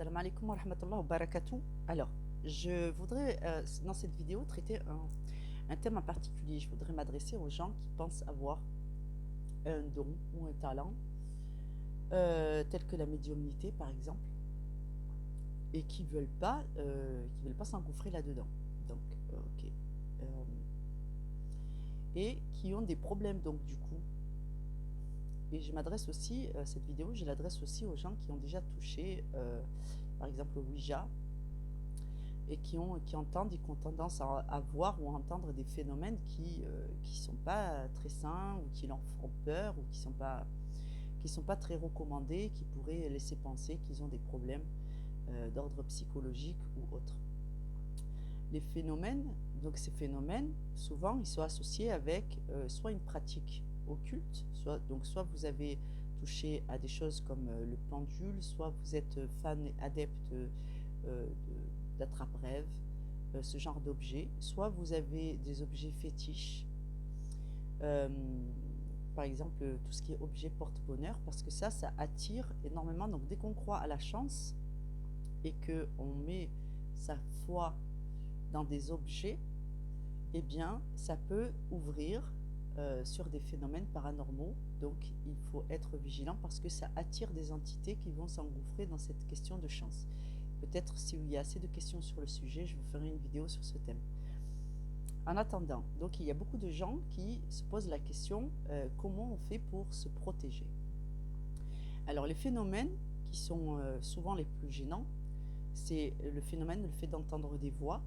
Salam alaikum wa rahmatullah wa barakatuh. Alors, je voudrais dans cette vidéo traiter un thème en particulier. Je voudrais m'adresser aux gens qui pensent avoir un don ou un talent, tel que la médiumnité par exemple, et qui veulent pas s'engouffrer là-dedans. Donc, ok. Euh, et qui ont des problèmes donc du coup. Et je m'adresse aussi, cette vidéo, je l'adresse aussi aux gens qui ont déjà touché, par exemple, au Ouija, et qui entendent et qui ont tendance à voir ou à entendre des phénomènes qui sont pas très sains ou qui leur font peur ou qui sont pas très recommandés, qui pourraient laisser penser qu'ils ont des problèmes d'ordre psychologique ou autre. Les phénomènes, donc ces phénomènes, souvent, ils sont associés avec soit une pratique occulte, soit vous avez touché à des choses comme le pendule, soit vous êtes fan et adepte d'attrape-rêve, ce genre d'objets, soit vous avez des objets fétiches, euh, par exemple tout ce qui est objet porte-bonheur, parce que ça attire énormément. Donc dès qu'on croit à la chance et qu'on met sa foi dans des objets, eh bien ça peut ouvrir sur des phénomènes paranormaux. Donc il faut être vigilant parce que ça attire des entités qui vont s'engouffrer dans cette question de chance. Peut-être s'il y a assez de questions sur le sujet, je vous ferai une vidéo sur ce thème. En attendant, donc il y a beaucoup de gens qui se posent la question comment on fait pour se protéger. Alors les phénomènes qui sont souvent les plus gênants, c'est le fait d'entendre des voix,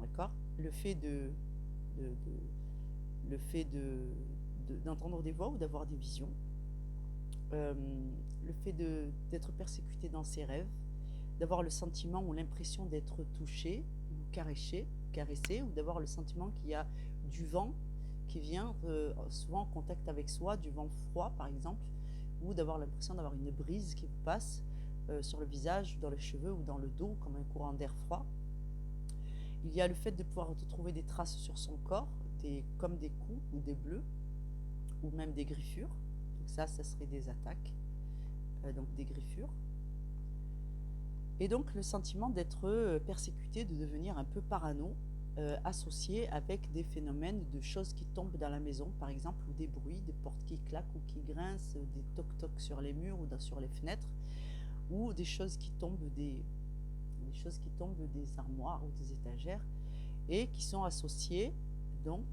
d'accord, le fait d'entendre des voix ou d'avoir des visions, le fait d'être persécuté dans ses rêves, d'avoir le sentiment ou l'impression d'être touché ou caressé, ou d'avoir le sentiment qu'il y a du vent qui vient souvent en contact avec soi, du vent froid par exemple, ou d'avoir l'impression d'avoir une brise qui vous passe sur le visage, dans les cheveux ou dans le dos comme un courant d'air froid. Il y a le fait de pouvoir retrouver des traces sur son corps, comme des coups ou des bleus, ou même des griffures. Donc ça serait des attaques, donc des griffures. Et donc le sentiment d'être persécuté, de devenir un peu parano, associé avec des phénomènes de choses qui tombent dans la maison, par exemple, ou des bruits, des portes qui claquent ou qui grincent, des toc-toc sur les murs ou sur les fenêtres, ou des choses qui tombent des armoires ou des étagères, et qui sont associés donc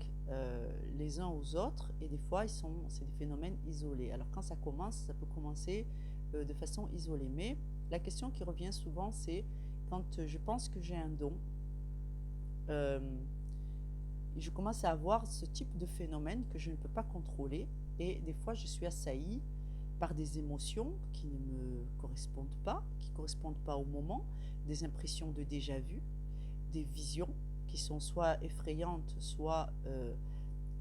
les uns aux autres, et des fois c'est des phénomènes isolés. Alors quand ça peut commencer de façon isolée, mais la question qui revient souvent, c'est quand je pense que j'ai un don, je commence à avoir ce type de phénomène que je ne peux pas contrôler, et des fois je suis assaillie par des émotions qui ne me correspondent pas, au moment, des impressions de déjà-vu, des visions qui sont soit effrayantes, soit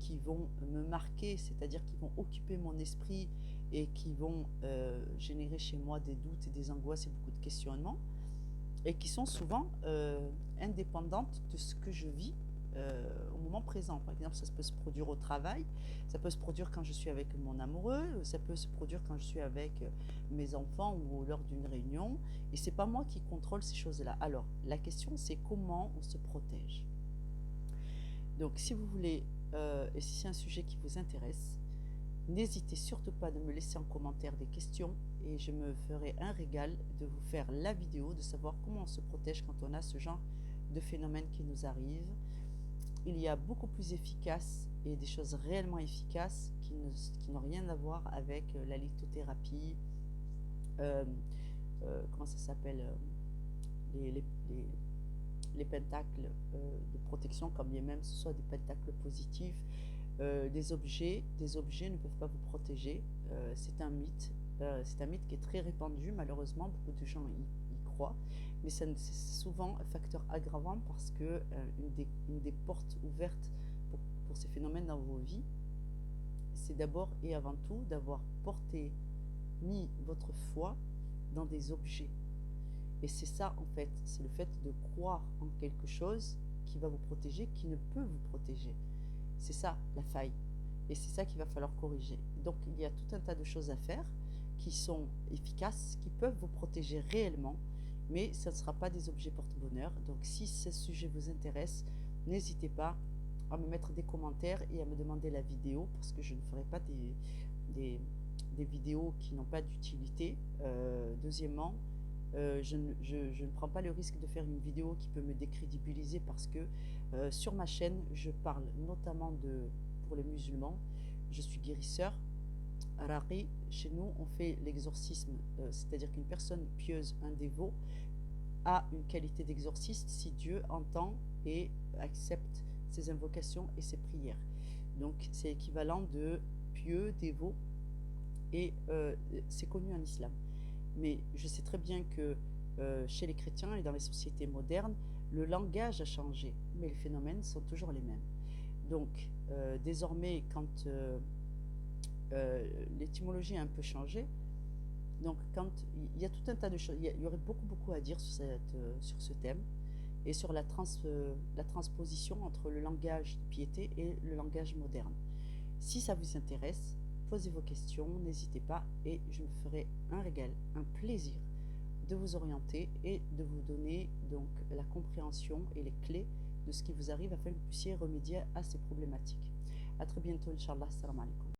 qui vont me marquer, c'est-à-dire qui vont occuper mon esprit et qui vont générer chez moi des doutes et des angoisses et beaucoup de questionnements, et qui sont souvent indépendantes de ce que je vis au moment présent. Par exemple, ça peut se produire au travail, ça peut se produire quand je suis avec mon amoureux, ça peut se produire quand je suis avec mes enfants ou lors d'une réunion, et c'est pas moi qui contrôle ces choses-là. Alors, la question, c'est comment on se protège. Donc, si vous voulez, et si c'est un sujet qui vous intéresse, n'hésitez surtout pas de me laisser en commentaire des questions, et je me ferai un régal de vous faire la vidéo, de savoir comment on se protège quand on a ce genre de phénomène qui nous arrive. Il y a beaucoup plus efficace et des choses réellement efficaces qui n'ont rien à voir avec la lithothérapie, comment ça s'appelle, les pentacles de protection, comme bien même ce soit des pentacles positifs. Des objets ne peuvent pas vous protéger. C'est un mythe qui est très répandu, malheureusement, beaucoup de gens y croient, mais c'est souvent un facteur aggravant parce que une des portes ouvertes pour ces phénomènes dans vos vies, c'est d'abord et avant tout d'avoir mis votre foi dans des objets. Et c'est ça, en fait, c'est le fait de croire en quelque chose qui va vous protéger, qui ne peut vous protéger. C'est ça la faille, et c'est ça qu'il va falloir corriger. Donc il y a tout un tas de choses à faire qui sont efficaces, qui peuvent vous protéger réellement, mais ça ne sera pas des objets porte-bonheur. Donc si ce sujet vous intéresse, n'hésitez pas à me mettre des commentaires et à me demander la vidéo, parce que je ne ferai pas des vidéos qui n'ont pas d'utilité. Deuxièmement, je ne prends pas le risque de faire une vidéo qui peut me décrédibiliser, parce que sur ma chaîne, je parle notamment pour les musulmans. Je suis guérisseur. Raqi, chez nous, on fait l'exorcisme, c'est-à-dire qu'une personne pieuse, un dévot, a une qualité d'exorciste si Dieu entend et accepte ses invocations et ses prières. Donc c'est équivalent de pieux, dévot, et c'est connu en islam. Mais je sais très bien que chez les chrétiens et dans les sociétés modernes, le langage a changé, mais les phénomènes sont toujours les mêmes. Donc désormais, quand l'étymologie a un peu changé, donc quand il y a tout un tas de choses, il y aurait beaucoup à dire sur ce thème et sur la transposition entre le langage de piété et le langage moderne. Si ça vous intéresse, posez vos questions, n'hésitez pas, et je me ferai un régal, un plaisir de vous orienter et de vous donner donc la compréhension et les clés de ce qui vous arrive afin que vous puissiez remédier à ces problématiques. À très bientôt, Inch'Allah. Salam alaikum.